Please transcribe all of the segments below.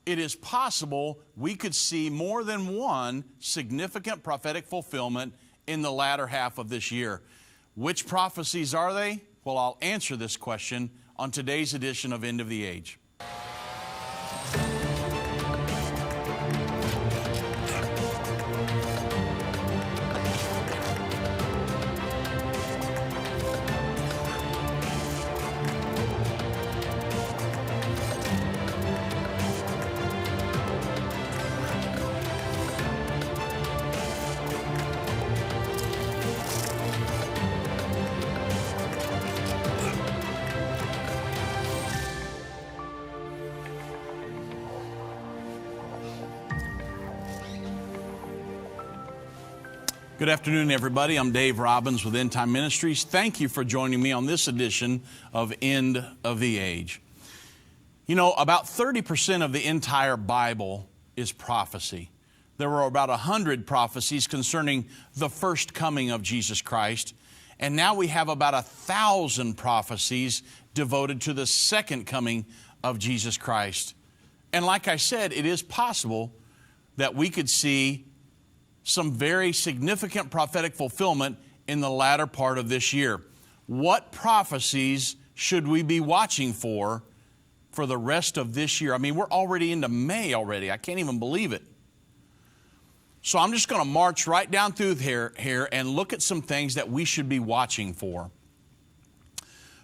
it is possible we could see more than one significant prophetic fulfillment in the latter half of this year. Which prophecies are they? Well, I'll answer this question on today's edition of End of the Age. Good afternoon, everybody. I'm Dave Robbins with Endtime Ministries. Thank you for joining me on this edition of End of the Age. You know, about 30% of the entire Bible is prophecy. There were about 100 prophecies concerning the first coming of Jesus Christ, and now we have about 1,000 prophecies devoted to the second coming of Jesus Christ. And like I said, it is possible that we could see some very significant prophetic fulfillment in the latter part of this year. What prophecies should we be watching for the rest of this year? I mean, we're already into May already. I can't even believe it. So I'm just going to march right down through here and look at some things that we should be watching for.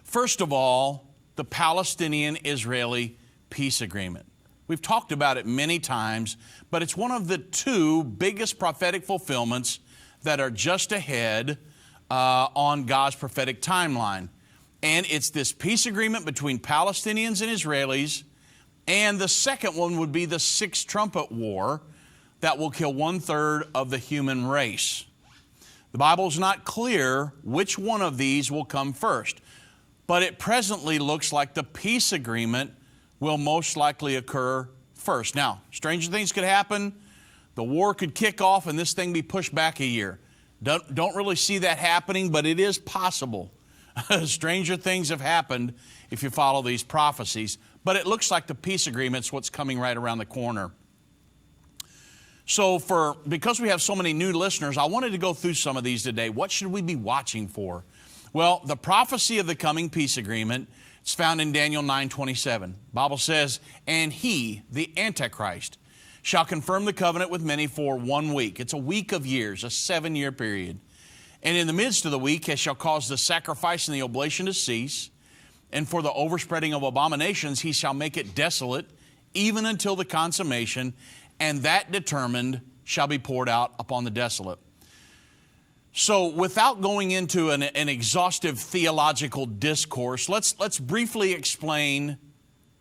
First of all, the Palestinian-Israeli peace agreement. We've talked about it many times, but it's one of the two biggest prophetic fulfillments that are just ahead on God's prophetic timeline. And it's this peace agreement between Palestinians and Israelis, and the second one would be the Sixth Trumpet War that will kill 1/3 of the human race. The Bible's not clear which one of these will come first, but it presently looks like the peace agreement will most likely occur first. Now, stranger things could happen. The war could kick off and this thing be pushed back a year. Don't really see that happening, but it is possible. Stranger things have happened if you follow these prophecies. But it looks like the peace agreement's what's coming right around the corner. So because we have so many new listeners, I wanted to go through some of these today. What should we be watching for? Well, the prophecy of the coming peace agreement, it's found in Daniel 9:27. The Bible says, "And he, the Antichrist, shall confirm the covenant with many for 1 week." It's a week of years, a 7-year period. "And in the midst of the week, he shall cause the sacrifice and the oblation to cease. And for the overspreading of abominations, he shall make it desolate, even until the consummation, and that determined shall be poured out upon the desolate." So without going into an exhaustive theological discourse, let's briefly explain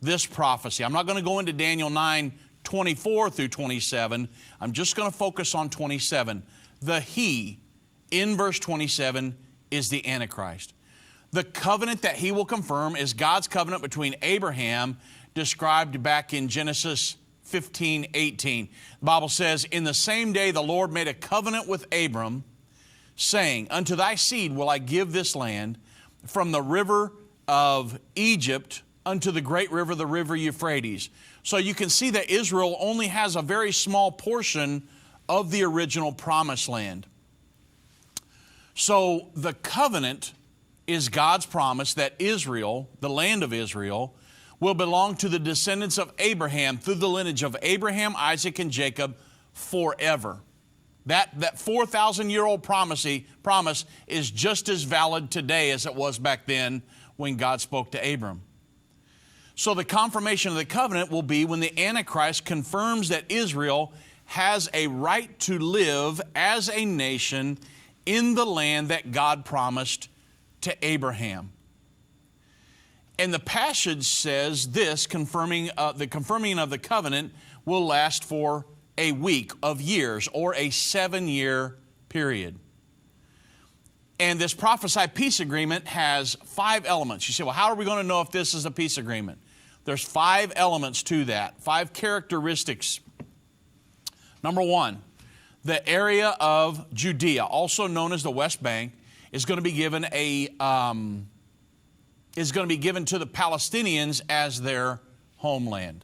this prophecy. I'm not going to go into Daniel 9:24 through 27. I'm just going to focus on 27. The he in verse 27 is the Antichrist. The covenant that he will confirm is God's covenant between Abraham, described back in Genesis 15:18. The Bible says, "In the same day the Lord made a covenant with Abram, saying, Unto thy seed will I give this land, from the river of Egypt unto the great river, the river Euphrates." So you can see that Israel only has a very small portion of the original promised land. So the covenant is God's promise that Israel, the land of Israel, will belong to the descendants of Abraham through the lineage of Abraham, Isaac, and Jacob forever. That 4,000-year-old promise is just as valid today as it was back then when God spoke to Abram. So the confirmation of the covenant will be when the Antichrist confirms that Israel has a right to live as a nation in the land that God promised to Abraham. And the passage says this, the confirming of the covenant will last for a week of years, or a 7-year period. And this prophesied peace agreement has 5 elements. You say, well, how are we going to know if this is a peace agreement? There's 5 elements to that, 5 characteristics. Number 1, the area of Judea, also known as the West Bank, is going to be given to the Palestinians as their homeland.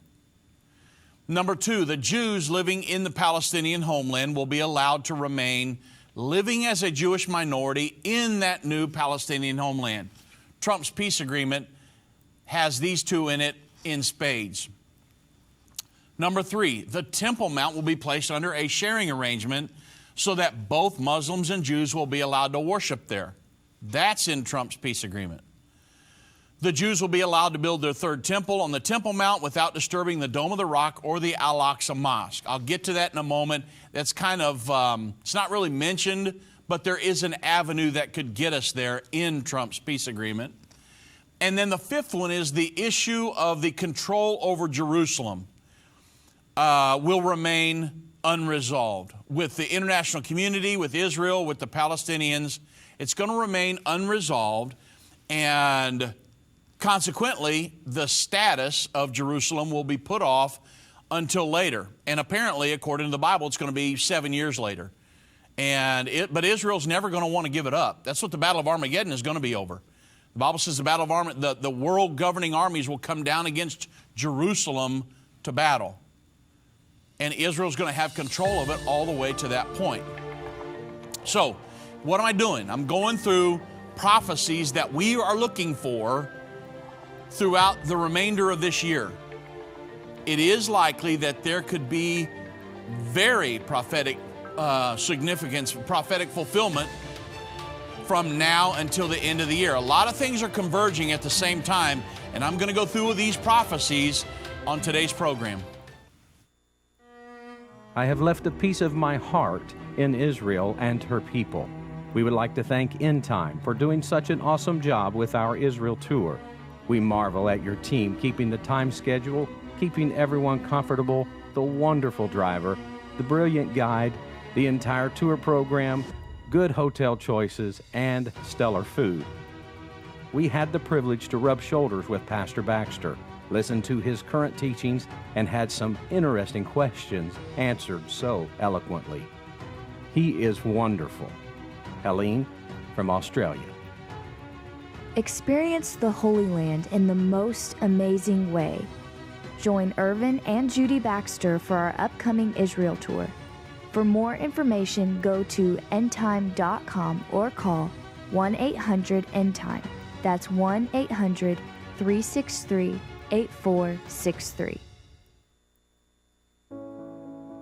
Number two, the Jews living in the Palestinian homeland will be allowed to remain living as a Jewish minority in that new Palestinian homeland. Trump's peace agreement has these two in it in spades. Number three, the Temple Mount will be placed under a sharing arrangement so that both Muslims and Jews will be allowed to worship there. That's in Trump's peace agreement. The Jews will be allowed to build their third temple on the Temple Mount without disturbing the Dome of the Rock or the Al-Aqsa Mosque. I'll get to that in a moment. That's kind of, it's not really mentioned, but there is an avenue that could get us there in Trump's peace agreement. And then the fifth one is the issue of the control over Jerusalem will remain unresolved. With the international community, with Israel, with the Palestinians, it's going to remain unresolved, and consequently, the status of Jerusalem will be put off until later. And apparently, according to the Bible, it's going to be 7 years later. But Israel's never going to want to give it up. That's what the Battle of Armageddon is going to be over. The Bible says the Battle of Armageddon, the world governing armies will come down against Jerusalem to battle. And Israel's going to have control of it all the way to that point. So, what am I doing? I'm going through prophecies that we are looking for throughout the remainder of this year. It is likely that there could be very prophetic significance, prophetic fulfillment from now until the end of the year. A lot of things are converging at the same time, and I'm going to go through these prophecies on today's program. I have left a piece of my heart in Israel and her people. We would like to thank Endtime for doing such an awesome job with our Israel tour. We marvel at your team keeping the time schedule, keeping everyone comfortable, the wonderful driver, the brilliant guide, the entire tour program, good hotel choices, and stellar food. We had the privilege to rub shoulders with Pastor Baxter, listen to his current teachings, and had some interesting questions answered so eloquently. He is wonderful. Helene from Australia. Experience the Holy Land in the most amazing way. Join Irvin and Judy Baxter for our upcoming Israel tour. For more information, go to endtime.com or call 1-800-ENDTIME. That's 1-800-363-8463.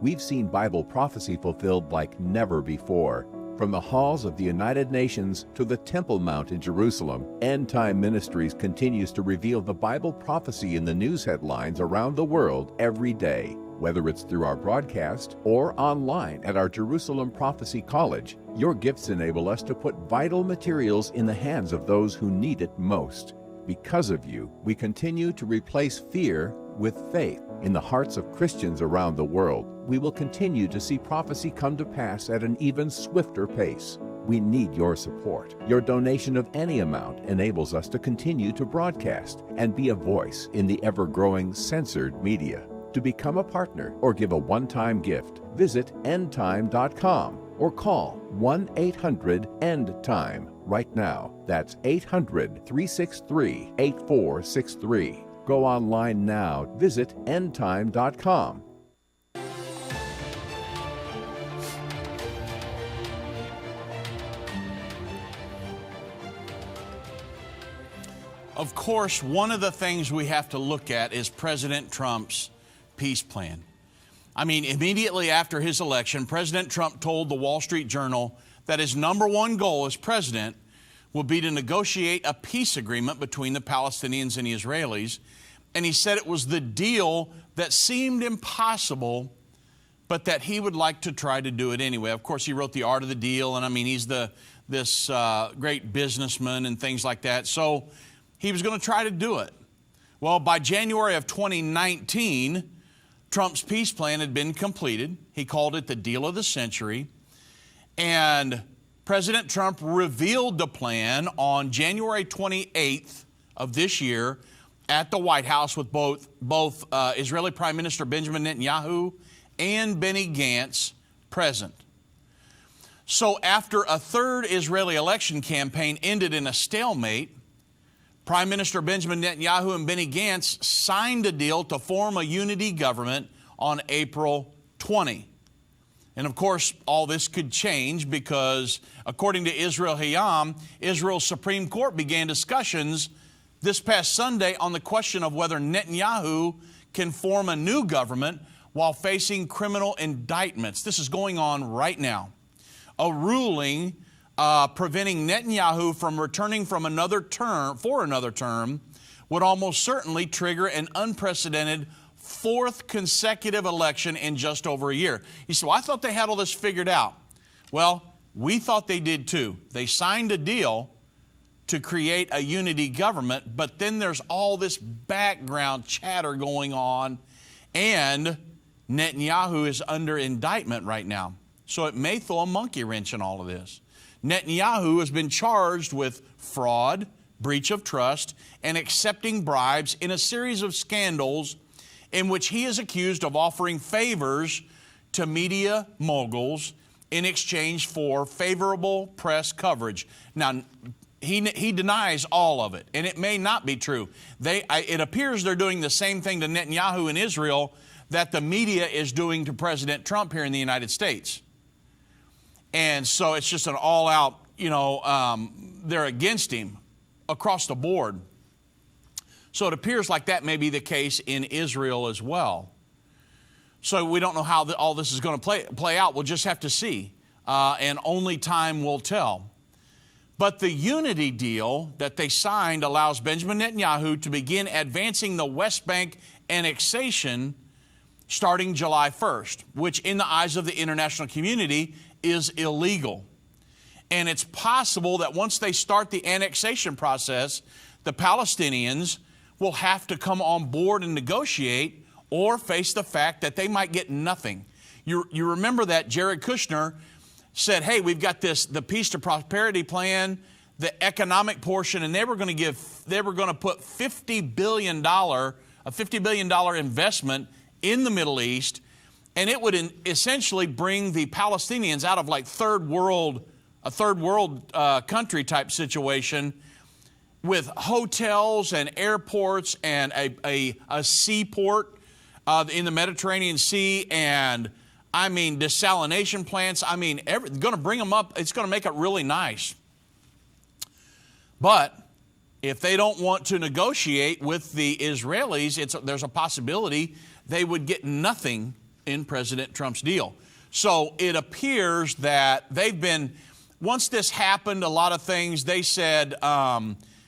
We've seen Bible prophecy fulfilled like never before. From the halls of the United Nations to the Temple Mount in Jerusalem, Endtime Ministries continues to reveal the Bible prophecy in the news headlines around the world every day. Whether it's through our broadcast or online at our Jerusalem Prophecy College, your gifts enable us to put vital materials in the hands of those who need it most. Because of you, we continue to replace fear with faith in the hearts of Christians around the world. We will continue to see prophecy come to pass at an even swifter pace. We need your support. Your donation of any amount enables us to continue to broadcast and be a voice in the ever-growing censored media. To become a partner or give a one-time gift, visit endtime.com or call 1-800-END-TIME right now. That's 800-363-8463. Go online now. Visit endtime.com. Of course, one of the things we have to look at is President Trump's peace plan. I mean, immediately after his election, President Trump told the Wall Street Journal that his number one goal as president would be to negotiate a peace agreement between the Palestinians and the Israelis. And he said it was the deal that seemed impossible, but that he would like to try to do it anyway. Of course, he wrote The Art of the Deal, and I mean, he's this great businessman and things like that. So he was going to try to do it. Well, by January of 2019, Trump's peace plan had been completed. He called it the deal of the century. And President Trump revealed the plan on January 28th of this year at the White House with both Israeli Prime Minister Benjamin Netanyahu and Benny Gantz present. So after a third Israeli election campaign ended in a stalemate, Prime Minister Benjamin Netanyahu and Benny Gantz signed a deal to form a unity government on April 20. And of course, all this could change because according to Israel Hayam, Israel's Supreme Court began discussions this past Sunday on the question of whether Netanyahu can form a new government while facing criminal indictments. This is going on right now. A ruling preventing Netanyahu from returning from another term would almost certainly trigger an unprecedented fourth consecutive election in just over a year. You say, well, I thought they had all this figured out. Well, we thought they did too. They signed a deal to create a unity government, but then there's all this background chatter going on, and Netanyahu is under indictment right now. So it may throw a monkey wrench in all of this. Netanyahu has been charged with fraud, breach of trust, and accepting bribes in a series of scandals in which he is accused of offering favors to media moguls in exchange for favorable press coverage. Now, he denies all of it, and it may not be true. It appears they're doing the same thing to Netanyahu in Israel that the media is doing to President Trump here in the United States. And so it's just an all-out, they're against him across the board. So it appears like that may be the case in Israel as well. So we don't know how all this is going to play out. We'll just have to see, and only time will tell. But the unity deal that they signed allows Benjamin Netanyahu to begin advancing the West Bank annexation starting July 1st, which in the eyes of the international community is illegal. And it's possible that once they start the annexation process, the Palestinians will have to come on board and negotiate or face the fact that they might get nothing. You remember that Jared Kushner said, hey, we've got the Peace to Prosperity plan, the economic portion, and they were going to put $50 billion investment in the Middle East, and it would essentially bring the Palestinians out of like a third world country type situation with hotels and airports and a seaport in the Mediterranean Sea, and desalination plants. Going to bring them up. It's going to make it really nice. But if they don't want to negotiate with the Israelis, there's a possibility they would get nothing in President Trump's deal. So it appears that once this happened, a lot of things they said,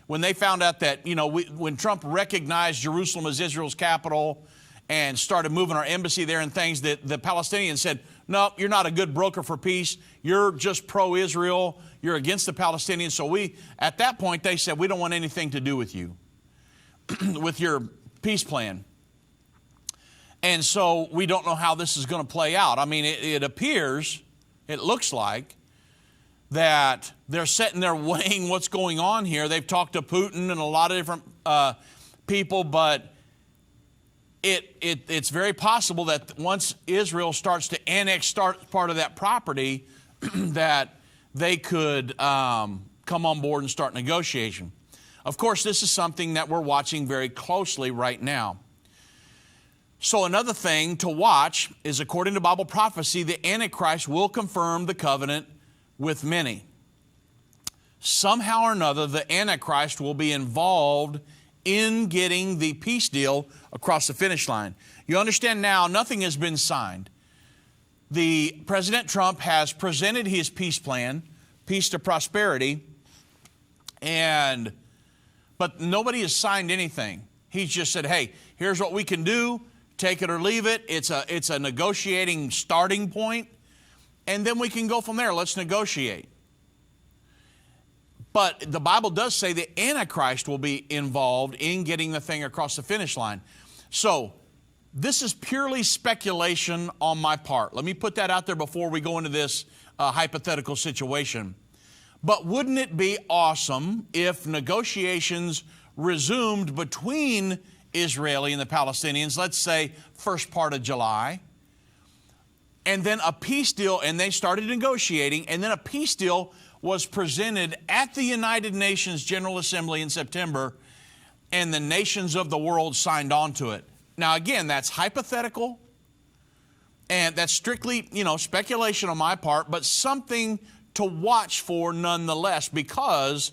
when they found out that, when Trump recognized Jerusalem as Israel's capital and started moving our embassy there and things, that the Palestinians said, no, you're not a good broker for peace. You're just pro-Israel. You're against the Palestinians. So at that point, they said, we don't want anything to do with you, with your peace plan. And so we don't know how this is going to play out. It looks like that they're sitting there weighing what's going on here. They've talked to Putin and a lot of different people, but it's very possible that once Israel starts to annex part of that property, that they could come on board and start negotiation. Of course, this is something that we're watching very closely right now. So another thing to watch is, according to Bible prophecy, the Antichrist will confirm the covenant with many. Somehow or another, the Antichrist will be involved in getting the peace deal across the finish line. You understand now, nothing has been signed. President Trump has presented his peace plan, Peace to Prosperity, but nobody has signed anything. He's just said, hey, here's what we can do. Take it or leave it. It's a negotiating starting point, and then we can go from there. Let's negotiate. But the Bible does say the Antichrist will be involved in getting the thing across the finish line. So this is purely speculation on my part. Let me put that out there before we go into this hypothetical situation. But wouldn't it be awesome if negotiations resumed between Israeli and the Palestinians, let's say first part of July, and then a peace deal, and they started negotiating, and then a peace deal was presented at the United Nations General Assembly in September, and the nations of the world signed on to it. Now, again, that's hypothetical. And that's strictly, speculation on my part, but something to watch for nonetheless, because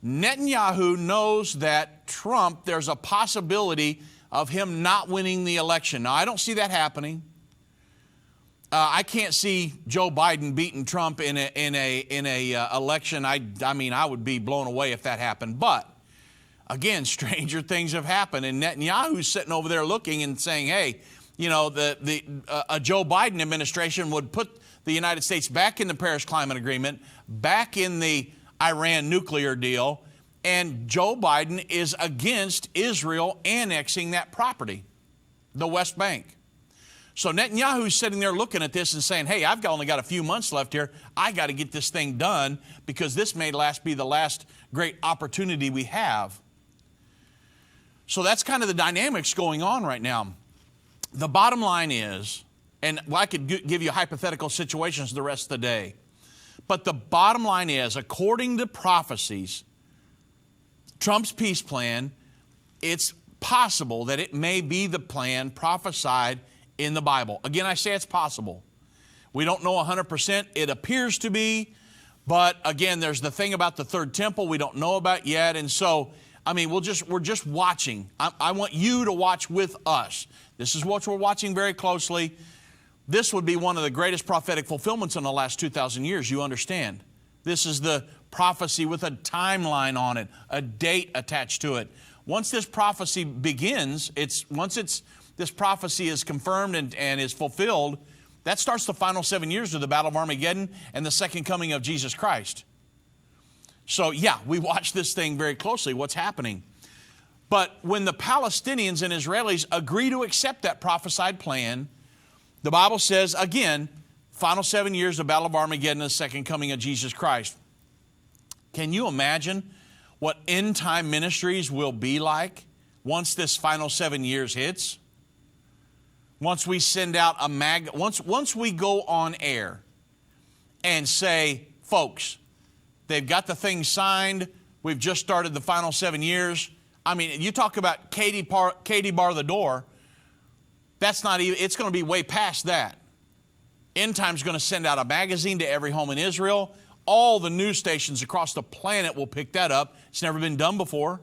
Netanyahu knows that Trump, there's a possibility of him not winning the election. Now, I don't see that happening. I can't see Joe Biden beating Trump in a election. I mean, I would be blown away if that happened. But again, stranger things have happened, and Netanyahu's sitting over there looking and saying, "Hey, a Joe Biden administration would put the United States back in the Paris Climate Agreement, back in the Iran nuclear deal, and Joe Biden is against Israel annexing that property, the West Bank." So Netanyahu's sitting there looking at this and saying, "Hey, I've only got a few months left here. I got to get this thing done because this may be the last great opportunity we have." So that's kind of the dynamics going on right now. The bottom line is, and I could give you hypothetical situations the rest of the day, but the bottom line is, according to prophecies, Trump's peace plan, it's possible that it may be the plan prophesied in the Bible. Again, I say it's possible. We don't know 100%. It appears to be, but again, there's the thing about the third temple we don't know about yet, and so, I mean, we're just watching. I want you to watch with us. This is what we're watching very closely. This would be one of the greatest prophetic fulfillments in the last 2,000 years, you understand. This is the prophecy with a timeline on it, a date attached to it. Once this prophecy begins, this prophecy is confirmed and is fulfilled, that starts the final 7 years of the Battle of Armageddon and the second coming of Jesus Christ. So yeah, we watch this thing very closely, what's happening. But when the Palestinians and Israelis agree to accept that prophesied plan, the Bible says, again, final 7 years of the Battle of Armageddon and the second coming of Jesus Christ. Can you imagine what end time ministries will be like once this final 7 years hits? Once we send out once we go on air and say, folks, they've got the thing signed, we've just started the final 7 years. I mean, you talk about Katie bar the door, that's not even, it's going to be way past that. End Time's going to send out a magazine to every home in Israel. All the news stations across the planet will pick that up. It's never been done before.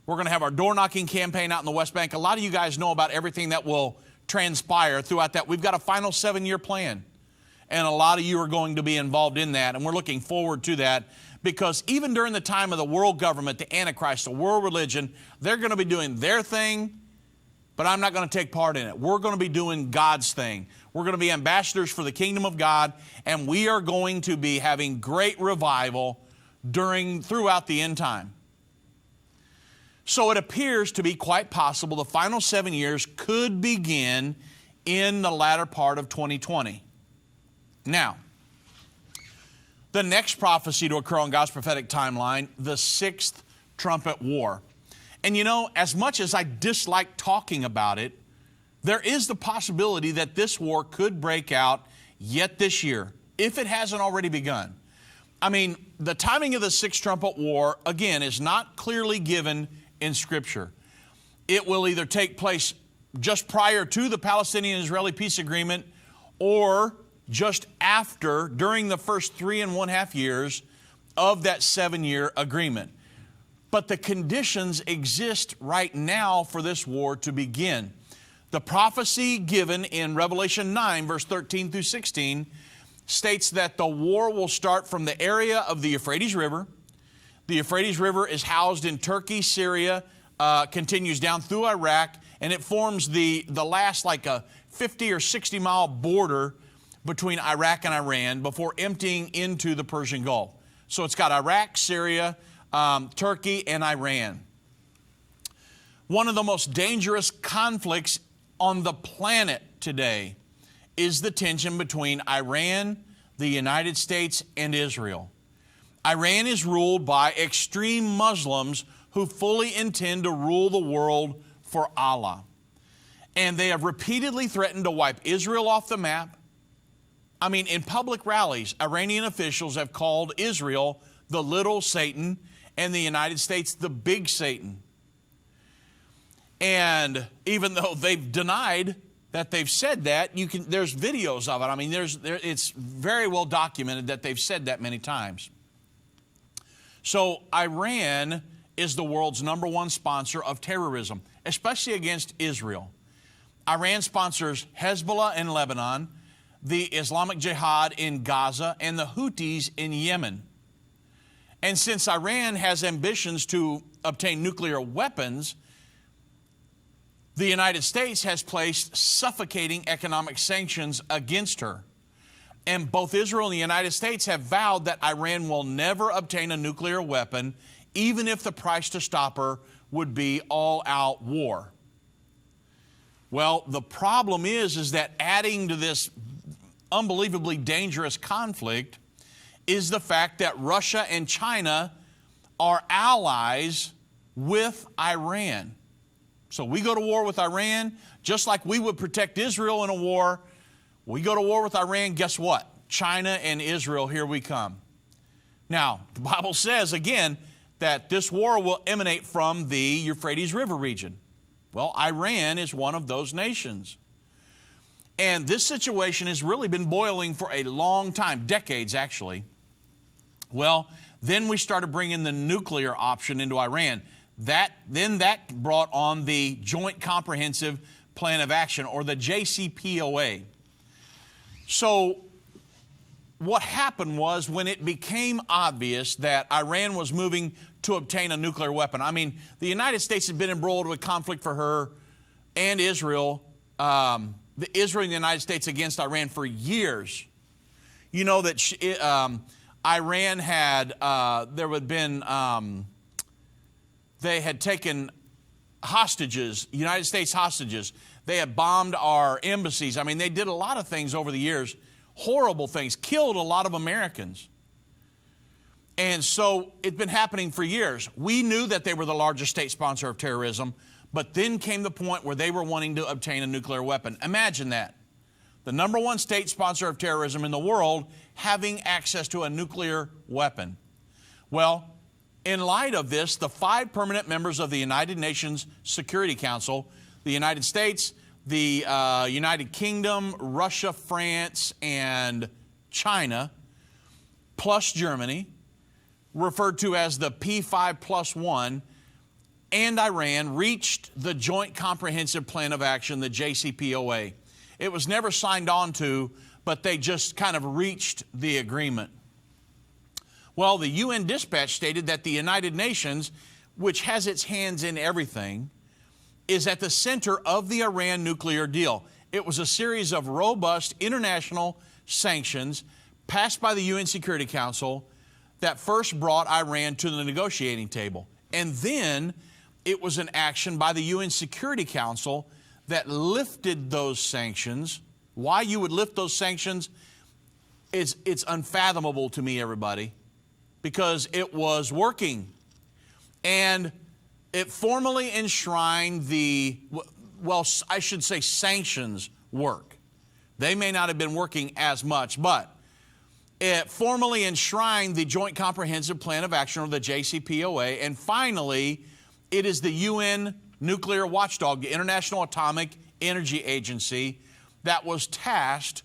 We're going to have our door-knocking campaign out in the West Bank. A lot of you guys know about everything that will transpire throughout that. We've got a final 7-year plan, and a lot of you are going to be involved in that, and we're looking forward to that, because even during the time of the world government, the Antichrist, the world religion, they're going to be doing their thing, but I'm not going to take part in it. We're going to be doing God's thing. We're going to be ambassadors for the kingdom of God, and we are going to be having great revival throughout the end time. So it appears to be quite possible the final 7 years could begin in the latter part of 2020. Now, the next prophecy to occur on God's prophetic timeline, the sixth trumpet war. And as much as I dislike talking about it, there is the possibility that this war could break out yet this year, if it hasn't already begun. I mean, the timing of the sixth trumpet war, again, is not clearly given in Scripture. It will either take place just prior to the Palestinian-Israeli peace agreement or just after, during the first 3.5 years of that 7-year agreement. But the conditions exist right now for this war to begin. The prophecy given in Revelation 9, verse 13 through 16, states that the war will start from the area of the Euphrates River. The Euphrates River is housed in Turkey, Syria, continues down through Iraq, and it forms the last like a 50 or 60 mile border between Iraq and Iran before emptying into the Persian Gulf. So it's got Iraq, Syria, Turkey, and Iran. One of the most dangerous conflicts on the planet today is the tension between Iran, the United States, and Israel. Iran is ruled by extreme Muslims who fully intend to rule the world for Allah. And they have repeatedly threatened to wipe Israel off the map. I mean, in public rallies, Iranian officials have called Israel the little Satan and the United States the big Satan. And even though they've denied that they've said that. There's videos of it. I mean, it's very well documented that they've said that many times. So Iran is the world's #1 sponsor of terrorism, especially against Israel. Iran sponsors Hezbollah in Lebanon, the Islamic Jihad in Gaza, and the Houthis in Yemen. And since Iran has ambitions to obtain nuclear weapons, the United States has placed suffocating economic sanctions against her. And both Israel and the United States have vowed that Iran will never obtain a nuclear weapon, even if the price to stop her would be all-out war. Well, the problem is that adding to this unbelievably dangerous conflict is the fact that Russia and China are allies with Iran. So we go to war with Iran, just like we would protect Israel in a war. We go to war with Iran, guess what? China and Israel, here we come. Now, the Bible says, again, that this war will emanate from the Euphrates River region. Well, Iran is one of those nations. And this situation has really been boiling for a long time, decades actually. Well, then we started bringing the nuclear option into Iran. Then that brought on the Joint Comprehensive Plan of Action, or the JCPOA. So what happened was, when it became obvious that Iran was moving to obtain a nuclear weapon, I mean, the United States had been embroiled with conflict for her and Israel, Israel and the United States against Iran for years. You know that Iran had, they had taken hostages, United States hostages. They had bombed our embassies. I mean, they did a lot of things over the years, horrible things, killed a lot of Americans. And so it's been happening for years. We knew that they were the largest state sponsor of terrorism, but then came the point where they were wanting to obtain a nuclear weapon. Imagine that. The #1 state sponsor of terrorism in the world having access to a nuclear weapon. Well, in light of this, the 5 permanent members of the United Nations Security Council, the United States, the United Kingdom, Russia, France, and China, plus Germany, referred to as the P5+1, and Iran, reached the Joint Comprehensive Plan of Action, the JCPOA. It was never signed on to, but they just kind of reached the agreement. Well, the UN dispatch stated that the United Nations, which has its hands in everything, is at the center of the Iran nuclear deal. It was a series of robust international sanctions passed by the UN Security Council that first brought Iran to the negotiating table. And then it was an action by the UN Security Council that lifted those sanctions. Why you would lift those sanctions is it's unfathomable to me, everybody, because it was working. And it formally enshrined the, well, I should say sanctions work. They may not have been working as much, but it formally enshrined the Joint Comprehensive Plan of Action, or the JCPOA, and finally, it is the UN nuclear watchdog, the International Atomic Energy Agency, that was tasked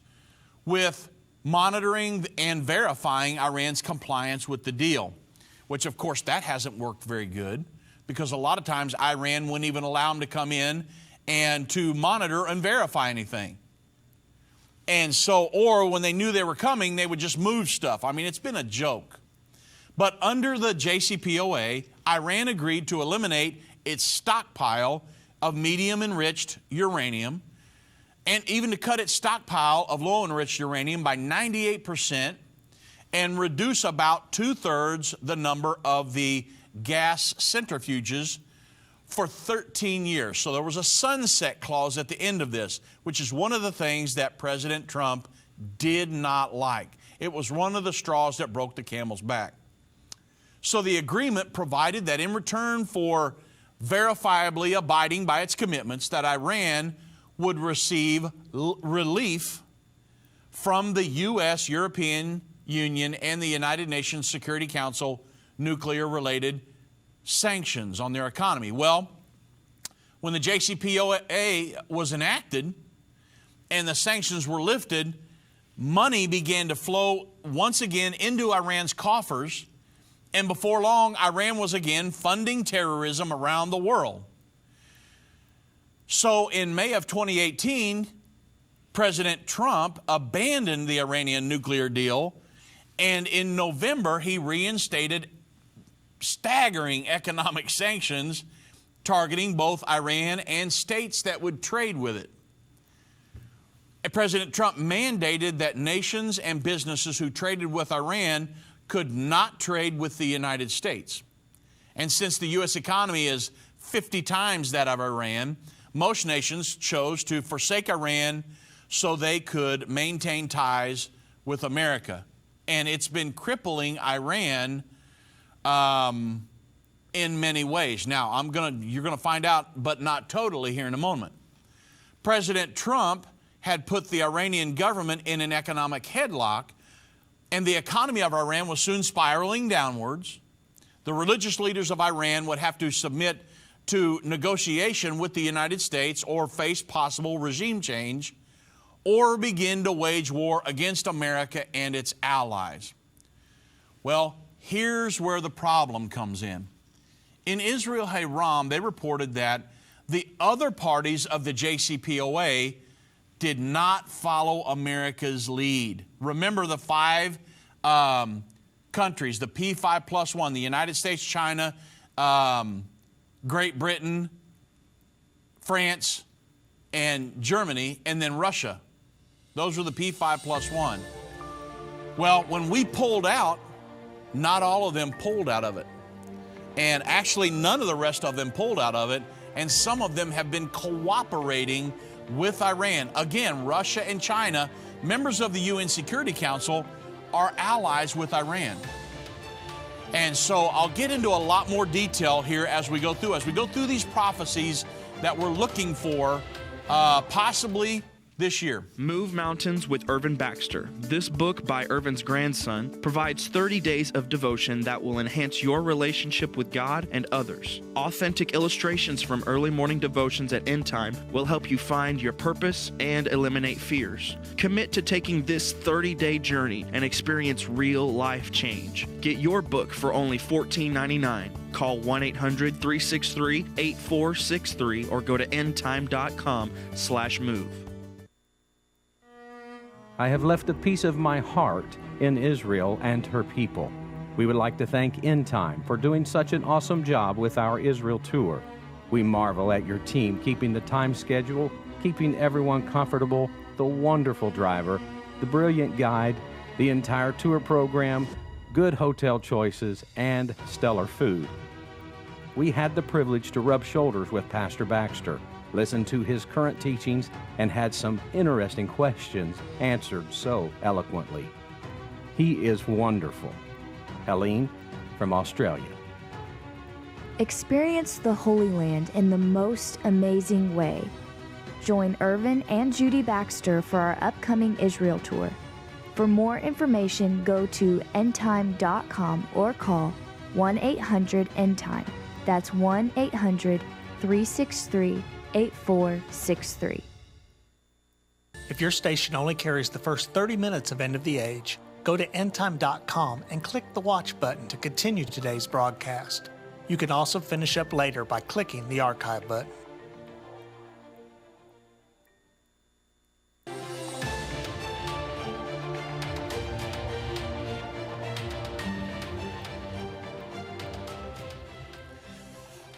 with monitoring and verifying Iran's compliance with the deal, which, of course, that hasn't worked very good, because a lot of times Iran wouldn't even allow them to come in and to monitor and verify anything. And so, or when they knew they were coming, they would just move stuff. I mean, it's been a joke. But under the JCPOA, Iran agreed to eliminate its stockpile of medium-enriched uranium, and even to cut its stockpile of low-enriched uranium by 98% and reduce about 2/3 the number of the gas centrifuges for 13 years. So there was a sunset clause at the end of this, which is one of the things that President Trump did not like. It was one of the straws that broke the camel's back. So the agreement provided that in return for verifiably abiding by its commitments, that Iran would receive relief from the U.S., European Union, and the United Nations Security Council nuclear-related sanctions on their economy. Well, when the JCPOA was enacted, and the sanctions were lifted, money began to flow once again into Iran's coffers, and before long, Iran was again funding terrorism around the world. So in May of 2018, President Trump abandoned the Iranian nuclear deal, and in November, he reinstated staggering economic sanctions targeting both Iran and states that would trade with it. And President Trump mandated that nations and businesses who traded with Iran could not trade with the United States. And since the U.S. economy is 50 times that of Iran, most nations chose to forsake Iran so they could maintain ties with America. And it's been crippling Iran in many ways. Now, you're going to find out, but not totally here in a moment. President Trump had put the Iranian government in an economic headlock, and the economy of Iran was soon spiraling downwards. The religious leaders of Iran would have to submit to negotiation with the United States or face possible regime change or begin to wage war against America and its allies. Well, here's where the problem comes in. In Israel Hayram, they reported that the other parties of the JCPOA did not follow America's lead. Remember the five countries, the P5+1, the United States, China, Great Britain, France, and Germany, and then Russia. Those were the P5+1. Well, when we pulled out, not all of them pulled out of it. And actually, none of the rest of them pulled out of it, and some of them have been cooperating with Iran. Again, Russia and China, members of the UN Security Council, are allies with Iran. And so I'll get into a lot more detail here as we go through. As we go through these prophecies that we're looking for possibly this year. Move Mountains with Irvin Baxter. This book by Irvin's grandson provides 30 days of devotion that will enhance your relationship with God and others. Authentic illustrations from early morning devotions at Endtime will help you find your purpose and eliminate fears. Commit to taking this 30-day journey and experience real life change. Get your book for only $14.99. Call 1-800-363-8463 or go to endtime.com/move. I have left a piece of my heart in Israel and her people. We would like to thank Endtime for doing such an awesome job with our Israel tour. We marvel at your team keeping the time schedule, keeping everyone comfortable, the wonderful driver, the brilliant guide, the entire tour program, good hotel choices, and stellar food. We had the privilege to rub shoulders with Pastor Baxter, listen to his current teachings, and had some interesting questions answered so eloquently. He is wonderful. Helene from Australia. Experience the Holy Land in the most amazing way. Join Irvin and Judy Baxter for our upcoming Israel tour. For more information, go to endtime.com or call 1-800-ENDTIME. That's 1-800-363-8463. If your station only carries the first 30 minutes of End of the Age, go to endtime.com and click the watch button to continue today's broadcast. You can also finish up later by clicking the archive button.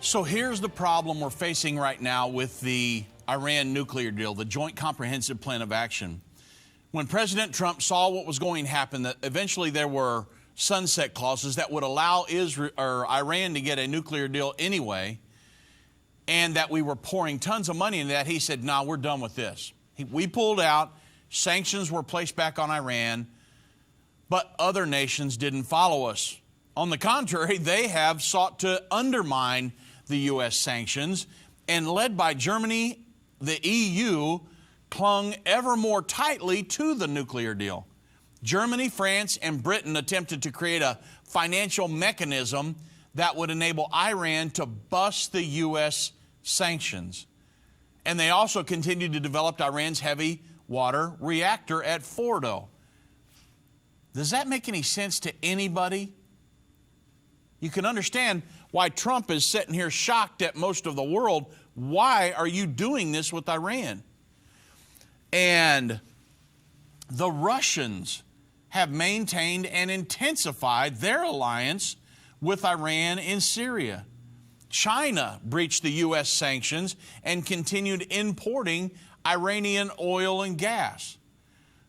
So here's the problem we're facing right now with the Iran nuclear deal, the Joint Comprehensive Plan of Action. When President Trump saw what was going to happen, that eventually there were sunset clauses that would allow Iran to get a nuclear deal anyway, and that we were pouring tons of money into that, he said, "No, we're done with this." We pulled out, sanctions were placed back on Iran, but other nations didn't follow us. On the contrary, they have sought to undermine the U.S. sanctions, and led by Germany, the EU clung ever more tightly to the nuclear deal. Germany, France, and Britain attempted to create a financial mechanism that would enable Iran to bust the U.S. sanctions. And they also continued to develop Iran's heavy water reactor at Fordo. Does that make any sense to anybody? You can understand why Trump is sitting here shocked at most of the world. Why are you doing this with Iran? And the Russians have maintained and intensified their alliance with Iran in Syria. China breached the U.S. sanctions and continued importing Iranian oil and gas.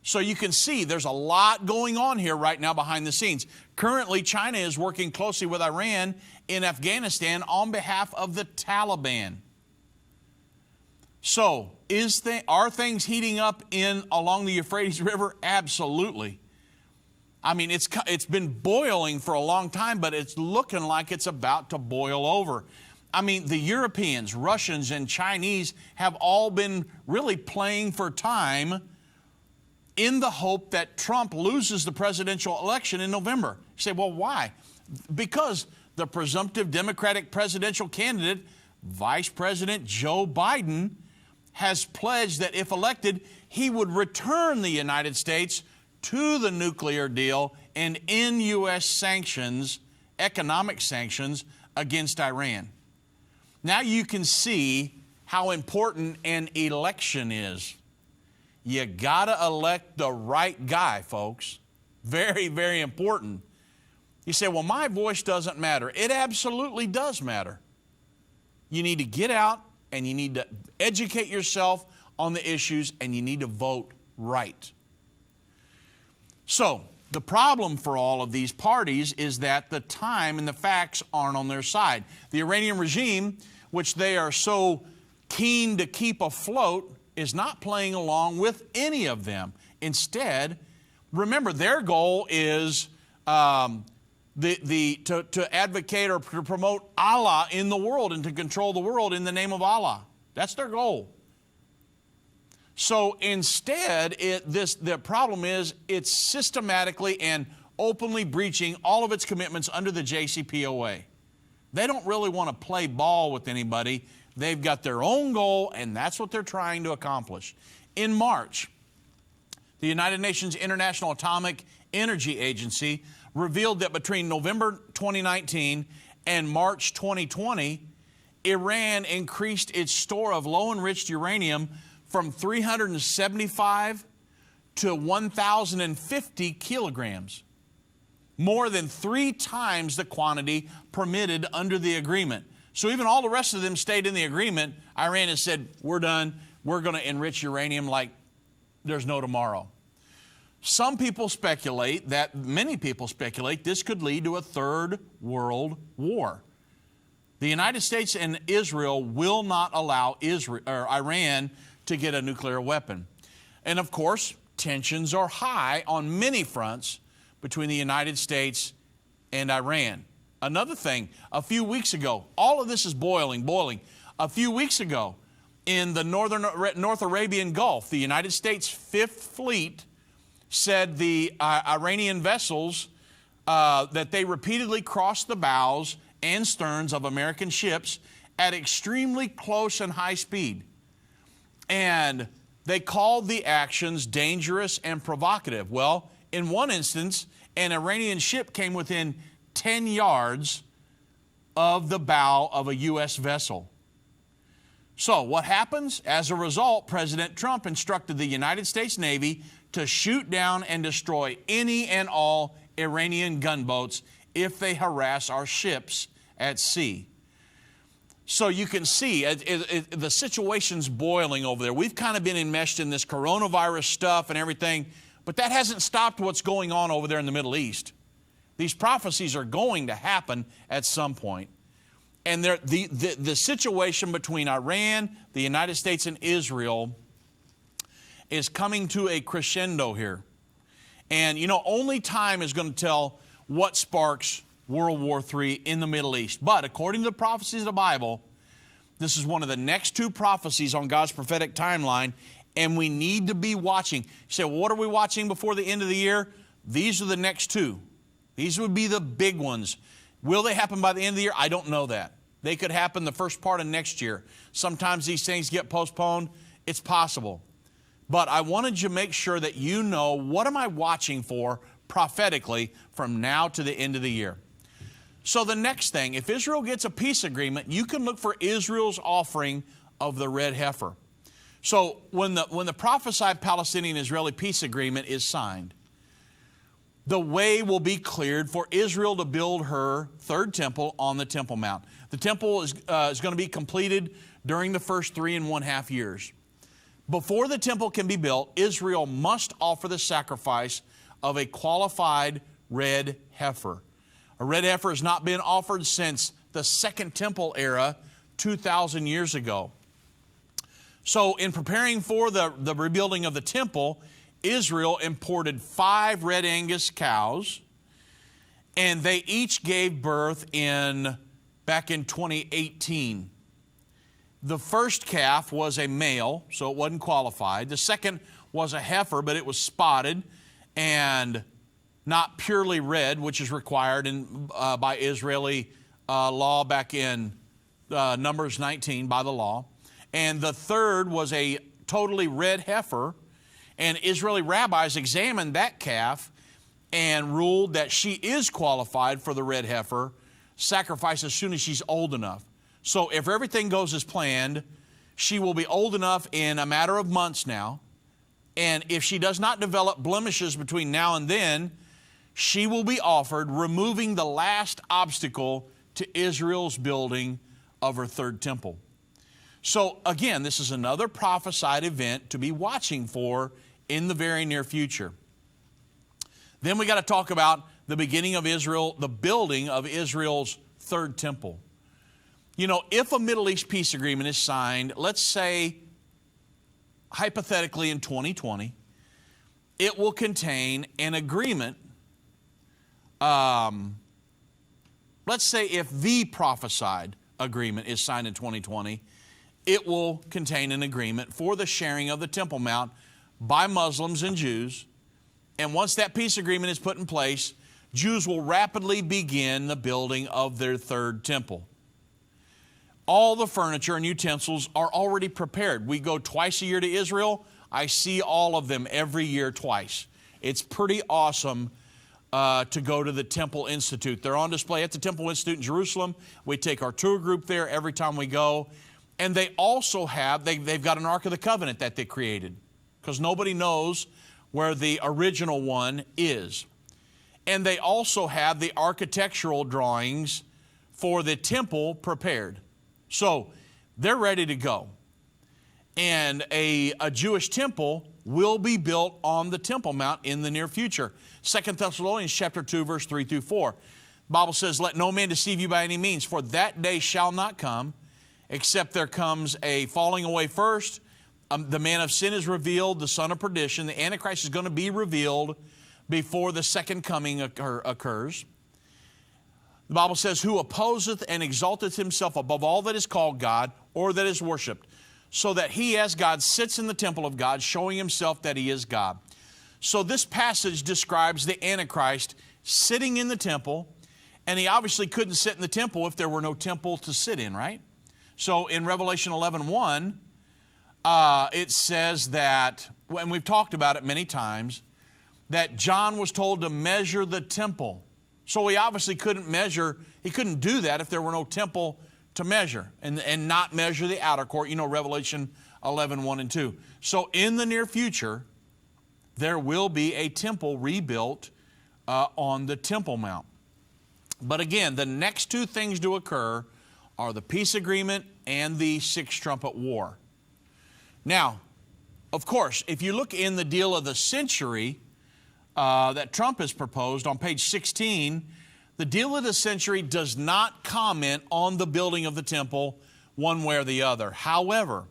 So you can see there's a lot going on here right now behind the scenes. Currently, China is working closely with Iran in Afghanistan on behalf of the Taliban. So, are things heating up along the Euphrates River? Absolutely. I mean, it's been boiling for a long time, but it's looking like it's about to boil over. I mean, the Europeans, Russians, and Chinese have all been really playing for time in the hope that Trump loses the presidential election in November. You say, well, why? Because the presumptive Democratic presidential candidate, Vice President Joe Biden, has pledged that if elected, he would return the United States to the nuclear deal and end U.S. sanctions, economic sanctions, against Iran. Now you can see how important an election is. You gotta elect the right guy, folks. Very, very important. You say, well, my voice doesn't matter. It absolutely does matter. You need to get out and you need to educate yourself on the issues and you need to vote right. So, the problem for all of these parties is that the time and the facts aren't on their side. The Iranian regime, which they are so keen to keep afloat, is not playing along with any of them. Instead, remember, their goal is to advocate or to promote Allah in the world and to control the world in the name of Allah. That's their goal. So instead, the problem is it's systematically and openly breaching all of its commitments under the JCPOA. They don't really want to play ball with anybody. They've got their own goal, and that's what they're trying to accomplish. In March, the United Nations International Atomic Energy Agency revealed that between November 2019 and March 2020, Iran increased its store of low-enriched uranium from 375 to 1,050 kilograms, more than 3 times the quantity permitted under the agreement. So even all the rest of them stayed in the agreement. Iran has said, we're done. We're going to enrich uranium like there's no tomorrow. Many people speculate this could lead to a third world war. The United States and Israel will not allow Iran to get a nuclear weapon. And of course, tensions are high on many fronts between the United States and Iran. Another thing, a few weeks ago, all of this is boiling. A few weeks ago, in the North Arabian Gulf, the United States Fifth Fleet said the Iranian vessels, that they repeatedly crossed the bows and sterns of American ships at extremely close and high speed. And they called the actions dangerous and provocative. Well, in one instance, an Iranian ship came within 10 yards of the bow of a U.S. vessel. So what happens? As a result, President Trump instructed the United States Navy to shoot down and destroy any and all Iranian gunboats if they harass our ships at sea. So you can see the situation's boiling over there. We've kind of been enmeshed in this coronavirus stuff and everything, but that hasn't stopped what's going on over there in the Middle East. These prophecies are going to happen at some point. And the situation between Iran, the United States, and Israel is coming to a crescendo here. And, you know, only time is going to tell what sparks World War III in the Middle East. But according to the prophecies of the Bible, this is one of the next 2 prophecies on God's prophetic timeline, and we need to be watching. You say, well, what are we watching before the end of the year? These are the next 2. These would be the big ones. Will they happen by the end of the year? I don't know that. They could happen the first part of next year. Sometimes these things get postponed. It's possible. But I wanted you to make sure that you know, what am I watching for prophetically from now to the end of the year? So the next thing, if Israel gets a peace agreement, you can look for Israel's offering of the red heifer. So when the prophesied Palestinian-Israeli peace agreement is signed, the way will be cleared for Israel to build her third temple on the Temple Mount. The temple is going to be completed during the first 3.5 years. Before the temple can be built, Israel must offer the sacrifice of a qualified red heifer. A red heifer has not been offered since the Second Temple era 2,000 years ago. So in preparing for the rebuilding of the temple, Israel imported 5 red Angus cows, and they each gave birth back in 2018. The first calf was a male, so it wasn't qualified. The second was a heifer, but it was spotted and not purely red, which is required by Israeli law back in Numbers 19 by the law. And the third was a totally red heifer, and Israeli rabbis examined that calf and ruled that she is qualified for the red heifer sacrifice as soon as she's old enough. So if everything goes as planned, she will be old enough in a matter of months now. And if she does not develop blemishes between now and then, she will be offered, removing the last obstacle to Israel's building of her third temple. So again, this is another prophesied event to be watching for in the very near future. Then we got to talk about the beginning of Israel, the building of Israel's third temple. You know, if a Middle East peace agreement is signed, let's say hypothetically in 2020, it will contain an agreement. Let's say if the prophesied agreement is signed in 2020, it will contain an agreement for the sharing of the Temple Mount by Muslims and Jews. And once that peace agreement is put in place, Jews will rapidly begin the building of their third temple. All the furniture and utensils are already prepared. We go twice a year to Israel. I see all of them every year twice. It's pretty awesome to go to the Temple Institute. They're on display at the Temple Institute in Jerusalem. We take our tour group there every time we go. And they also have, they've got an Ark of the Covenant that they created, because nobody knows where the original one is. And they also have the architectural drawings for the temple prepared. So they're ready to go. And a Jewish temple will be built on the Temple Mount in the near future. 2 Thessalonians chapter 2, verse 3 through 4. The Bible says, "Let no man deceive you by any means, for that day shall not come, except there comes a falling away first. The man of sin is revealed, the son of perdition." The Antichrist is going to be revealed before the second coming occurs. The Bible says, "Who opposeth and exalteth himself above all that is called God or that is worshipped, so that he as God sits in the temple of God, showing himself that he is God." So this passage describes the Antichrist sitting in the temple, and he obviously couldn't sit in the temple if there were no temple to sit in, right? So in Revelation 11:1, it says that, and we've talked about it many times, that John was told to measure the temple. So he obviously couldn't measure, he couldn't do that if there were no temple to measure and not measure the outer court. You know, Revelation 11:1 and 2. So in the near future, there will be a temple rebuilt on the Temple Mount. But again, the next two things to occur are the peace agreement and the Sixth Trumpet War. Now, of course, if you look in the deal of the century that Trump has proposed on page 16, the deal of the century does not comment on the building of the temple one way or the other. However,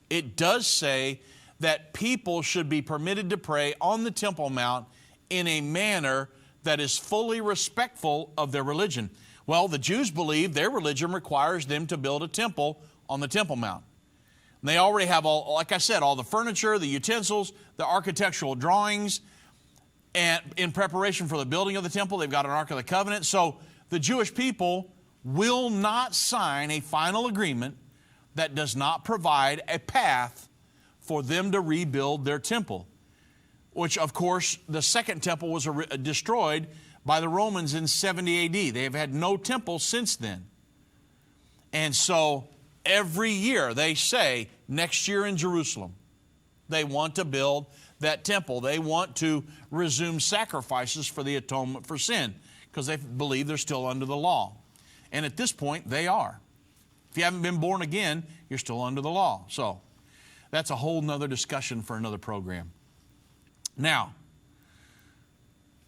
it does say that people should be permitted to pray on the Temple Mount in a manner that is fully respectful of their religion. Well, the Jews believe their religion requires them to build a temple on the Temple Mount. And they already have all, like I said, all the furniture, the utensils, the architectural drawings, and in preparation for the building of the temple, they've got an Ark of the Covenant. So the Jewish people will not sign a final agreement that does not provide a path for them to rebuild their temple, which, of course, the second temple was destroyed by the Romans in 70 AD. They have had no temple since then. And so every year they say, next year in Jerusalem, they want to build that temple. They want to resume sacrifices for the atonement for sin because they believe they're still under the law. And at this point, they are. If you haven't been born again, you're still under the law. So that's a whole nother discussion for another program. Now,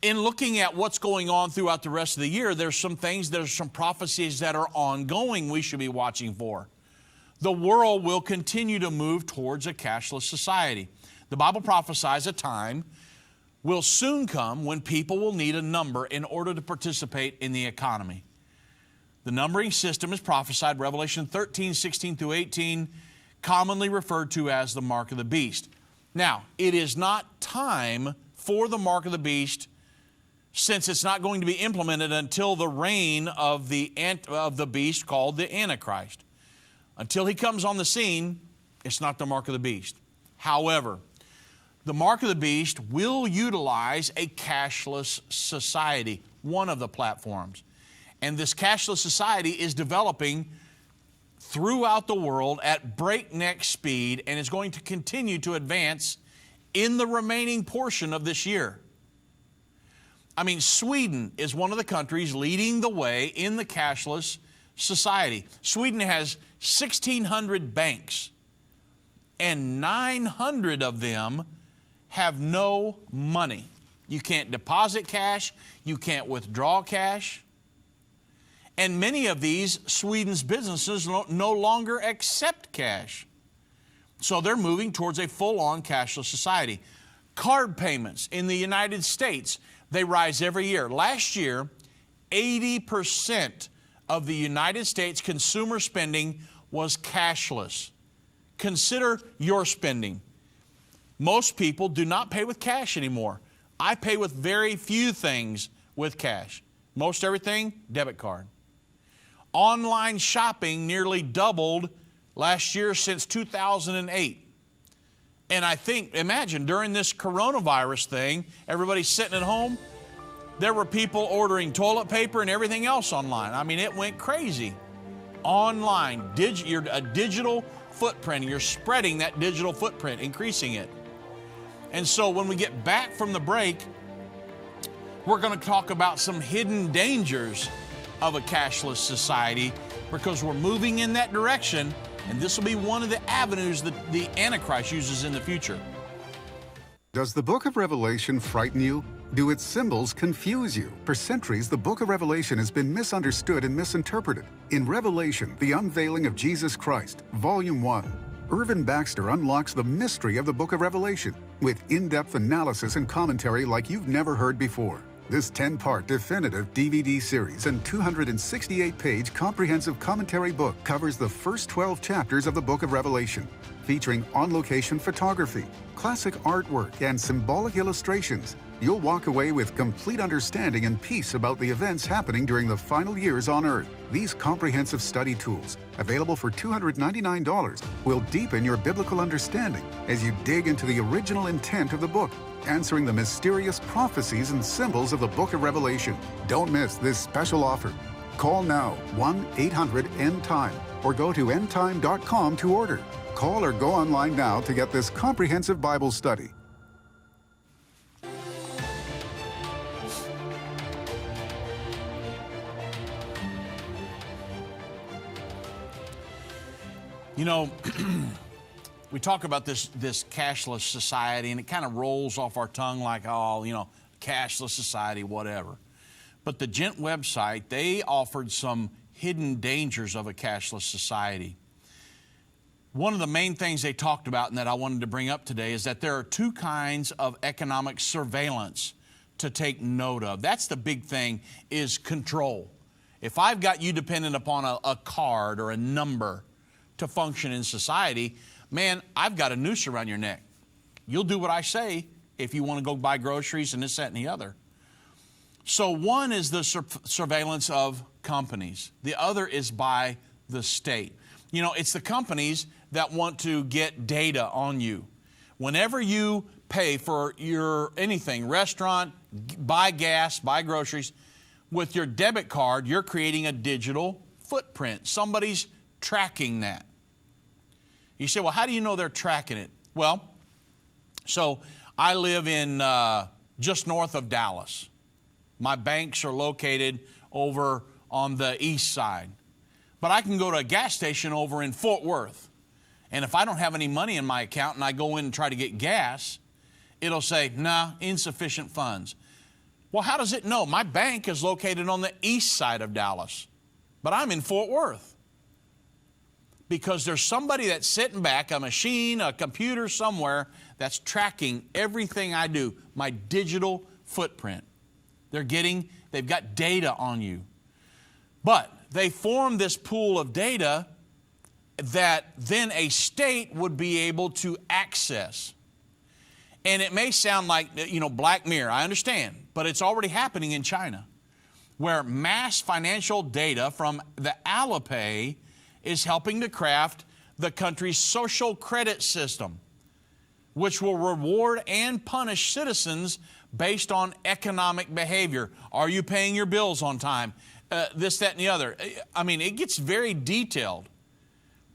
in looking at what's going on throughout the rest of the year, there's some prophecies that are ongoing we should be watching for. The world will continue to move towards a cashless society. The Bible prophesies a time will soon come when people will need a number in order to participate in the economy. The numbering system is prophesied, Revelation 13, 16 through 18, commonly referred to as the mark of the beast. Now, it is not time for the mark of the beast, since it's not going to be implemented until the reign of the beast called the Antichrist. Until he comes on the scene, it's not the mark of the beast. However, the mark of the beast will utilize a cashless society, one of the platforms. And this cashless society is developing throughout the world at breakneck speed and is going to continue to advance in the remaining portion of this year. I mean, Sweden is one of the countries leading the way in the cashless society. Sweden has 1,600 banks, and 900 of them have no money. You can't deposit cash, you can't withdraw cash. And many of these, Sweden's businesses no longer accept cash. So they're moving towards a full-on cashless society. Card payments in the United States, they rise every year. Last year, 80% of the United States consumer spending was cashless. Consider your spending. Most people do not pay with cash anymore. I pay with very few things with cash. Most everything, debit card. Online shopping nearly doubled last year since 2008. And I think, imagine, during this coronavirus thing, everybody's sitting at home, there were people ordering toilet paper and everything else online. I mean, it went crazy. Online, you're a digital footprint. You're spreading that digital footprint, increasing it. And so when we get back from the break, we're going to talk about some hidden dangers of a cashless society because we're moving in that direction, and this will be one of the avenues that the Antichrist uses in the future. Does the book of Revelation frighten you? Do its symbols confuse you? For centuries, the book of Revelation has been misunderstood and misinterpreted. In Revelation, the unveiling of Jesus Christ, Volume 1, Irvin Baxter unlocks the mystery of the book of Revelation with in-depth analysis and commentary like you've never heard before. This 10-part definitive DVD series and 268-page comprehensive commentary book covers the first 12 chapters of the book of Revelation, featuring on-location photography, classic artwork, and symbolic illustrations. You'll walk away with complete understanding and peace about the events happening during the final years on Earth. These comprehensive study tools, available for $299, will deepen your biblical understanding as you dig into the original intent of the book, answering the mysterious prophecies and symbols of the book of Revelation. Don't miss this special offer. Call now, 1-800-ENDTIME, or go to endtime.com to order. Call or go online now to get this comprehensive Bible study. You know, we talk about this cashless society, and it kind of rolls off our tongue like, oh, you know, cashless society, whatever. But the Gent website, they offered some hidden dangers of a cashless society. One of the main things they talked about and that I wanted to bring up today is that there are two kinds of economic surveillance to take note of. That's the big thing, is control. If I've got you dependent upon a card or a number to function in society, man, I've got a noose around your neck. You'll do what I say if you want to go buy groceries and this, that, and the other. So one is the surveillance of companies. The other is by the state. You know, it's the companies that want to get data on you. Whenever you pay for your anything, restaurant, buy gas, buy groceries, with your debit card, you're creating a digital footprint. Somebody's tracking that. You say, well, how do you know they're tracking it? Well, so I live in just north of Dallas. My banks are located over on the east side. But I can go to a gas station over in Fort Worth. And if I don't have any money in my account and I go in and try to get gas, it'll say, nah, insufficient funds. Well, how does it know? My bank is located on the east side of Dallas, but I'm in Fort Worth. Because there's somebody that's sitting back, a machine, a computer somewhere, that's tracking everything I do, my digital footprint. They've got data on you. But they form this pool of data that then a state would be able to access. And it may sound like, Black Mirror, I understand, but it's already happening in China, where mass financial data from the Alipay is helping to craft the country's social credit system, which will reward and punish citizens based on economic behavior. Are you paying your bills on time? This, that, and the other. I mean, it gets very detailed.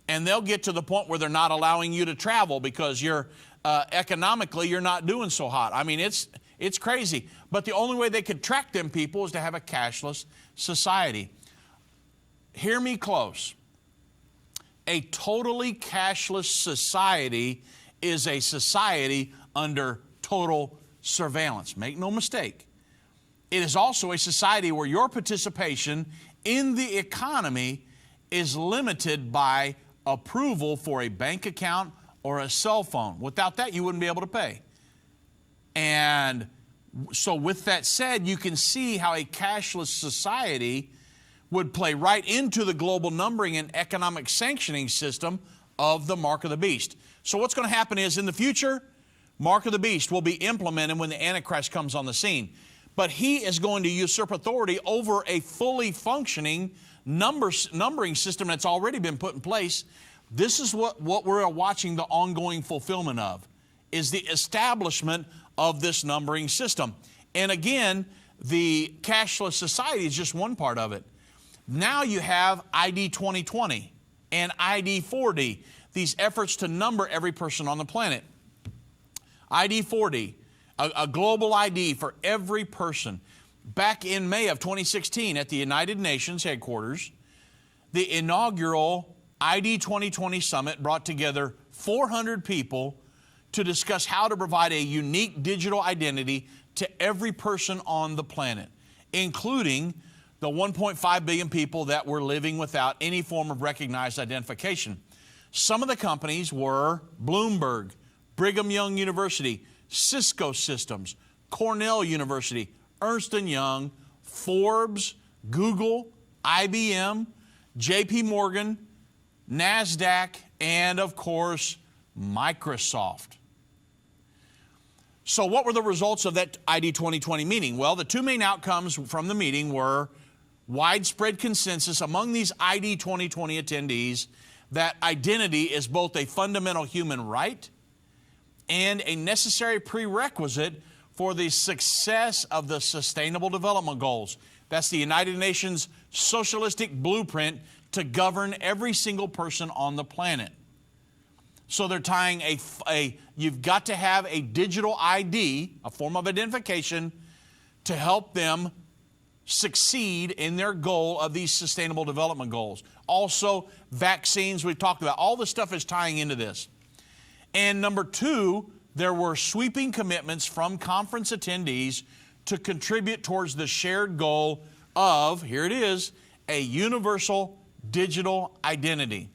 And they'll get to the point where they're not allowing you to travel because you're economically you're not doing so hot. I mean, it's crazy. But the only way they could track them people is to have a cashless society. Hear me close. A totally cashless society is a society under total surveillance. Make no mistake. It is also a society where your participation in the economy is limited by approval for a bank account or a cell phone. Without that, you wouldn't be able to pay. And so with that said, you can see how a cashless society would play right into the global numbering and economic sanctioning system of the Mark of the Beast. So what's going to happen is in the future, Mark of the Beast will be implemented when the Antichrist comes on the scene. But he is going to usurp authority over a fully functioning numbering system that's already been put in place. This is what we're watching the ongoing fulfillment of, is the establishment of this numbering system. And again, the cashless society is just one part of it. Now you have ID 2020 and ID 4D, these efforts to number every person on the planet. ID 4D, a global ID for every person. Back in May of 2016 at the United Nations headquarters, the inaugural ID 2020 summit brought together 400 people to discuss how to provide a unique digital identity to every person on the planet, including the 1.5 billion people that were living without any form of recognized identification. Some of the companies were Bloomberg, Brigham Young University, Cisco Systems, Cornell University, Ernst & Young, Forbes, Google, IBM, JP Morgan, NASDAQ, and of course, Microsoft. So what were the results of that ID 2020 meeting? Well, the two main outcomes from the meeting were widespread consensus among these ID 2020 attendees that identity is both a fundamental human right and a necessary prerequisite for the success of the Sustainable Development Goals. That's the United Nations socialistic blueprint to govern every single person on the planet. So they're tying you've got to have a digital ID, a form of identification, to help them succeed in their goal of these Sustainable Development Goals. Also, vaccines we've talked about. All this stuff is tying into this. And number two, there were sweeping commitments from conference attendees to contribute towards the shared goal of, here it is, a universal digital identity.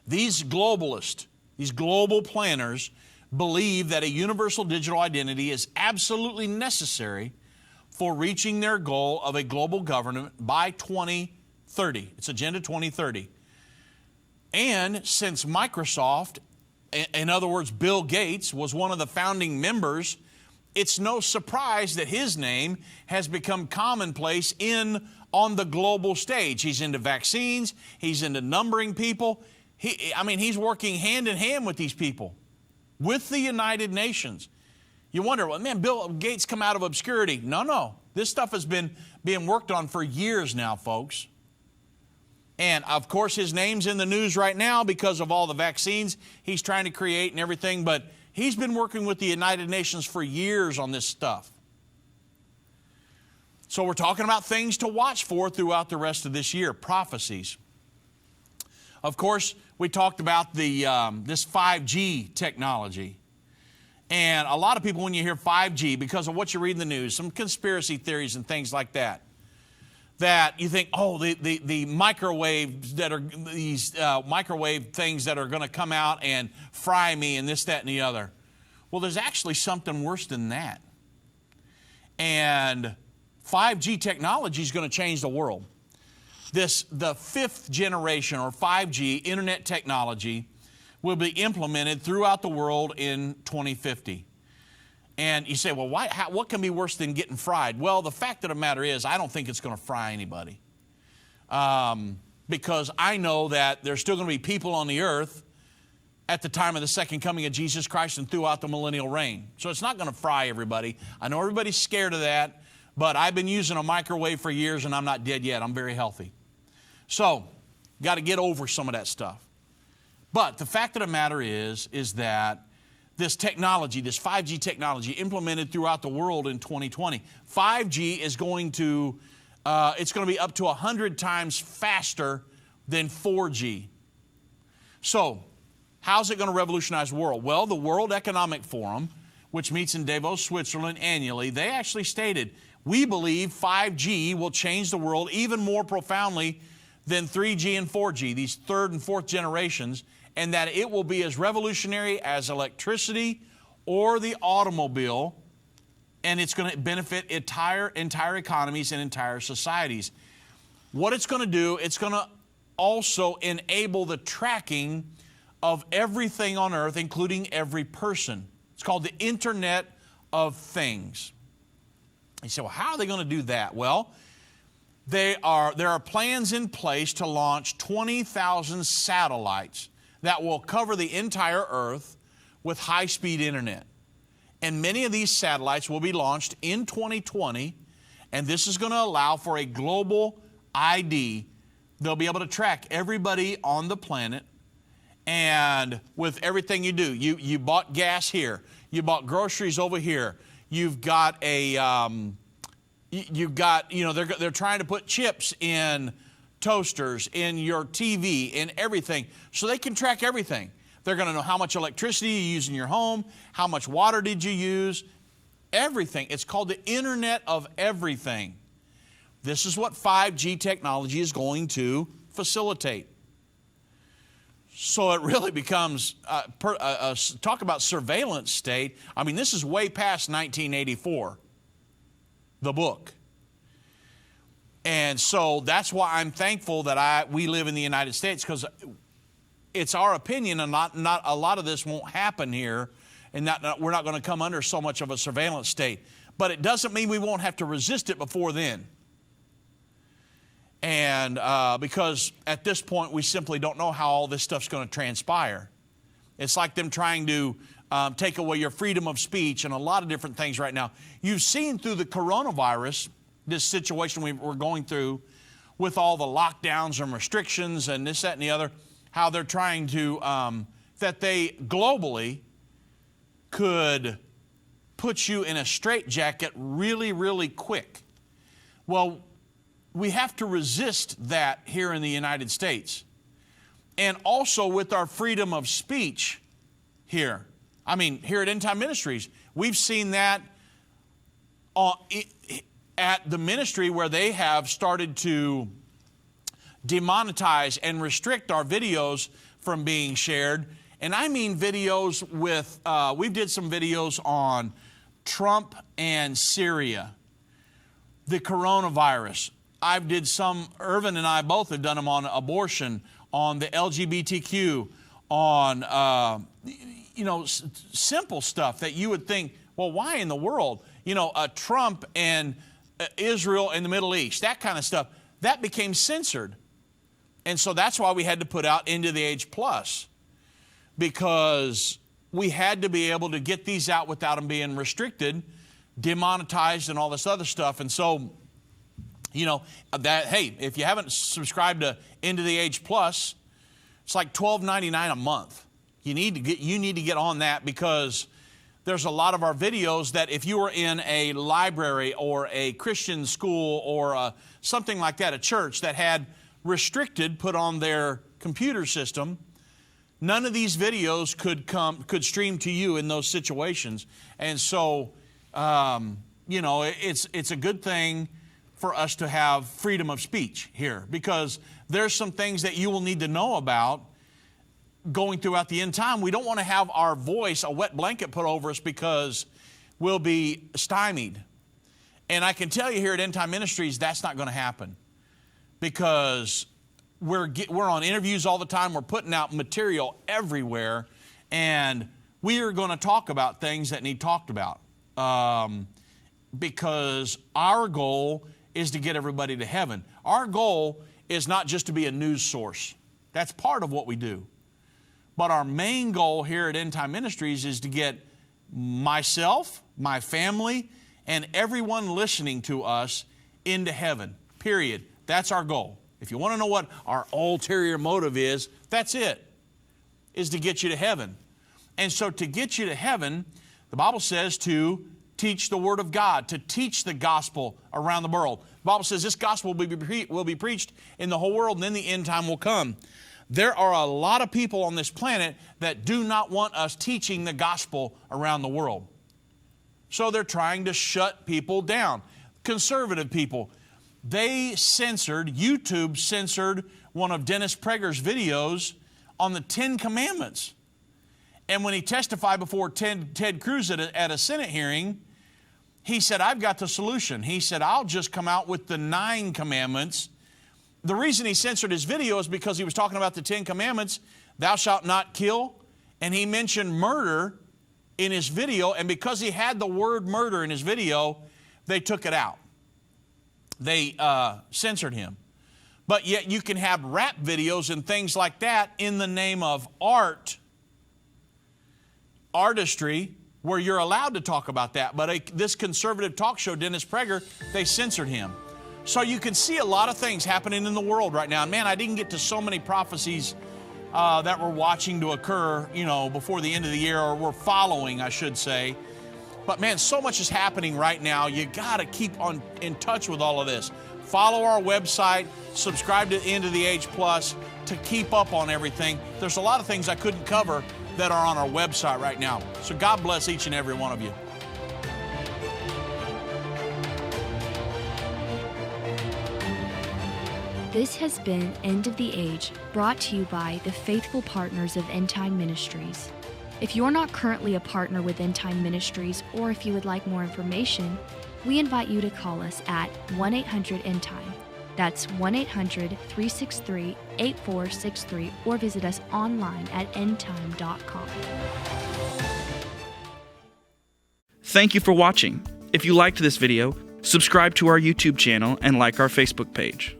These globalists, these global planners, believe that a universal digital identity is absolutely necessary for reaching their goal of a global government by 2030. It's Agenda 2030. And since Microsoft, in other words, Bill Gates, was one of the founding members, it's no surprise that his name has become commonplace in on the global stage. He's into vaccines. He's into numbering people. He's working hand in hand with these people, with the United Nations. You wonder, well, man, Bill Gates come out of obscurity. No. This stuff has been being worked on for years now, folks. And, of course, his name's in the news right now because of all the vaccines he's trying to create and everything. But he's been working with the United Nations for years on this stuff. So we're talking about things to watch for throughout the rest of this year, prophecies. Of course, we talked about this 5G technology. And a lot of people, when you hear 5G, because of what you read in the news, some conspiracy theories and things like that, that you think, oh, the microwaves that are these microwave things that are going to come out and fry me and this, that, and the other. Well, there's actually something worse than that. And 5G technology is going to change the world. The 5th generation or 5G internet technology will be implemented throughout the world in 2050. And you say, well, what can be worse than getting fried? Well, the fact of the matter is, I don't think it's going to fry anybody. Because I know that there's still going to be people on the earth at the time of the second coming of Jesus Christ and throughout the millennial reign. So it's not going to fry everybody. I know everybody's scared of that, but I've been using a microwave for years and I'm not dead yet. I'm very healthy. So, got to get over some of that stuff. But the fact of the matter is that this technology, this 5G technology implemented throughout the world in 2020, 5G is going to, it's going to be up to 100 times faster than 4G. So, how's it going to revolutionize the world? Well, the World Economic Forum, which meets in Davos, Switzerland annually, they actually stated, we believe 5G will change the world even more profoundly than 3G and 4G, these 3rd and 4th generations, and that it will be as revolutionary as electricity or the automobile, and it's going to benefit entire economies and entire societies. What it's going to do, it's going to also enable the tracking of everything on earth, including every person. It's called the Internet of Things. You say, well, how are they going to do that? Well, there are plans in place to launch 20,000 satellites that will cover the entire earth with high-speed internet. And many of these satellites will be launched in 2020, and this is going to allow for a global ID. They'll be able to track everybody on the planet, and with everything you do, you bought gas here, you bought groceries over here, you've got they're trying to put chips in toasters, in your TV, in everything, so they can track everything. They're going to know how much electricity you use in your home, how much water did you use, everything. It's called the Internet of Everything. This is what 5G technology is going to facilitate. So it really becomes, talk about surveillance state. I mean, this is way past 1984, the book. And so that's why I'm thankful that we live in the United States, because it's our opinion, and not a lot of this won't happen here, and we're not going to come under so much of a surveillance state. But it doesn't mean we won't have to resist it before then. And because at this point, we simply don't know how all this stuff's going to transpire. It's like them trying to take away your freedom of speech and a lot of different things right now. You've seen through the coronavirus, this situation we're going through with all the lockdowns and restrictions and this, that, and the other, how they're trying to, that they globally could put you in a straitjacket really, really quick. Well, we have to resist that here in the United States. And also with our freedom of speech here. I mean, here at Endtime Ministries, we've seen that at the ministry where they have started to demonetize and restrict our videos from being shared. And I mean videos with, we did some videos on Trump and Syria, the coronavirus. I did some, Irvin and I both have done them on abortion, on the LGBTQ, on, simple stuff that you would think, well, why in the world? Trump and Israel and the Middle East, that kind of stuff. that became censored. And so that's why we had to put out End of the Age Plus, because we had to be able to get these out without them being restricted, demonetized, and all this other stuff. And so, you know, that, hey, if you haven't subscribed to End of the Age Plus, it's like $12.99 a month. You need to get on that, because there's a lot of our videos that if you were in a library or a Christian school or something like that, a church that had restricted put on their computer system, none of these videos could stream to you in those situations. And so, you know, it's a good thing for us to have freedom of speech here, because there's some things that you will need to know about going throughout the end time. We don't want to have our voice, a wet blanket put over us, because we'll be stymied. And I can tell you here at End Time Ministries, that's not going to happen, because we're on interviews all the time. We're putting out material everywhere, and we are going to talk about things that need talked about, because our goal is to get everybody to heaven. Our goal is not just to be a news source. That's part of what we do. But our main goal here at End Time Ministries is to get myself, my family, and everyone listening to us into heaven, period. That's our goal. If you want to know what our ulterior motive is, that's it, is to get you to heaven. And so to get you to heaven, the Bible says to teach the Word of God, to teach the gospel around the world. The Bible says this gospel will be preached in the whole world, and then the end time will come. There are a lot of people on this planet that do not want us teaching the gospel around the world. So they're trying to shut people down. Conservative people, YouTube censored one of Dennis Prager's videos on the 10 Commandments. And when he testified before Ted Cruz at a Senate hearing, he said, I've got the solution. He said, I'll just come out with the 9 commandments. The reason he censored his video is because he was talking about the 10 Commandments, thou shalt not kill, and he mentioned murder in his video, and because he had the word murder in his video, they took it out. They censored him. But yet you can have rap videos and things like that in the name of artistry, where you're allowed to talk about that. But this conservative talk show, Dennis Prager, they censored him. So you can see a lot of things happening in the world right now. And man, I didn't get to so many prophecies that we're watching to occur, you know, before the end of the year, or we're following, I should say. But man, so much is happening right now. You got to keep in touch with all of this. Follow our website, subscribe to End of the Age Plus to keep up on everything. There's a lot of things I couldn't cover that are on our website right now. So God bless each and every one of you. This has been End of the Age, brought to you by the faithful partners of End Time Ministries. If you're not currently a partner with End Time Ministries, or if you would like more information, we invite you to call us at 1-800-END-TIME. That's 1-800-363-8463, or visit us online at endtime.com. Thank you for watching. If you liked this video, subscribe to our YouTube channel and like our Facebook page.